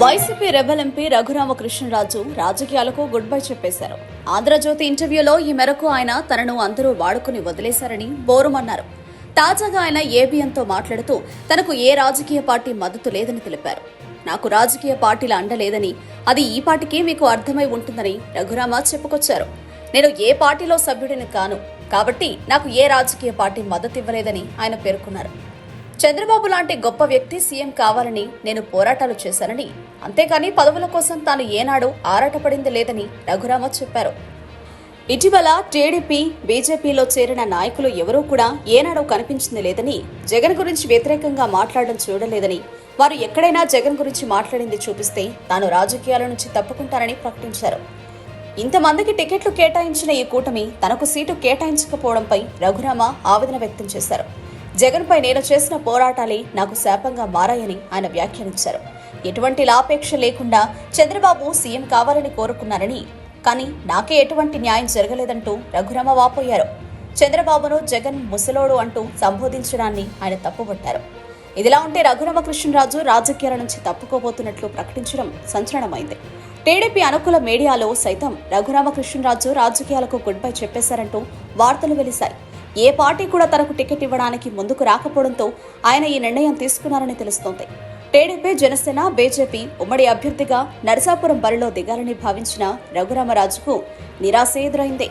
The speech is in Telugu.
వైసీపీ రెబల్ ఎంపీ రఘురామకృష్ణరాజు రాజకీయాలకు గుడ్ బై చెప్పేశారు. ఆంధ్రజ్యోతి ఇంటర్వ్యూలో ఈ మేరకు ఆయన తనను అందరూ వాడుకుని వదిలేశారని బోరుమన్నారు. తాజాగా ఆయన ఏబిఎన్తో మాట్లాడుతూ తనకు ఏ రాజకీయ పార్టీ మద్దతు లేదని తెలిపారు. నాకు రాజకీయ పార్టీల అండ లేదని, అది ఈ పార్టీకి మీకు అర్థమై ఉంటుందని రఘురామ చెప్పుకొచ్చారు. నేను ఏ పార్టీలో సభ్యుడిని కాను కాబట్టి నాకు ఏ రాజకీయ పార్టీ మద్దతు ఇవ్వలేదని ఆయన పేర్కొన్నారు. చంద్రబాబు లాంటి గొప్ప వ్యక్తి సీఎం కావాలని నేను పోరాటాలు చేశానని, అంతేకాని పదవుల కోసం తాను ఏనాడు ఆరాటపడింది లేదని రఘురామ చెప్పారు. ఇటీవల టీడీపీ, బీజేపీలో చేరిన నాయకులు ఎవరూ కూడా ఏనాడు కనిపించింది లేదని, జగన్ గురించి వ్యతిరేకంగా మాట్లాడడం చూడలేదని, వారు ఎక్కడైనా జగన్ గురించి మాట్లాడింది చూపిస్తే తాను రాజకీయాల నుంచి తప్పుకుంటారని ప్రకటించారు. ఇంతమందికి టికెట్లు కేటాయించిన ఈ కూటమి తనకు సీటు కేటాయించకపోవడంపై రఘురామ ఆవేదన వ్యక్తం చేశారు. జగన్పై నేను చేసిన పోరాటాలే నాకు శాపంగా మారాయని ఆయన వ్యాఖ్యానించారు. ఎటువంటి లాపేక్ష లేకుండా చంద్రబాబు సీఎం కావాలని కోరుకున్నారని, కానీ నాకే ఎటువంటి న్యాయం జరగలేదంటూ రఘురామ వాపోయారు. చంద్రబాబును జగన్ ముసలోడు అంటూ సంబోధించడాన్ని ఆయన తప్పుపట్టారు. ఇదిలా ఉంటే రఘురామకృష్ణరాజు రాజకీయాల నుంచి తప్పుకోబోతున్నట్లు ప్రకటించడం సంచలనమైంది. టీడీపీ అనుకూల మీడియాలో సైతం రఘురామకృష్ణరాజు రాజకీయాలకు గుడ్ బై చెప్పేశారంటూ వార్తలు వెలిశాయి. ఏ పార్టీ కూడా తనకు టికెట్ ఇవ్వడానికి ముందుకు రాకపోవడంతో ఆయన ఈ నిర్ణయం తీసుకున్నారని తెలుస్తోంది. టీడీపీ, జనసేన, బీజేపీ ఉమ్మడి అభ్యర్థిగా నరసాపురం బరిలో దిగాలని భావించిన రఘురామరాజుకు నిరాశ ఎదురైంది.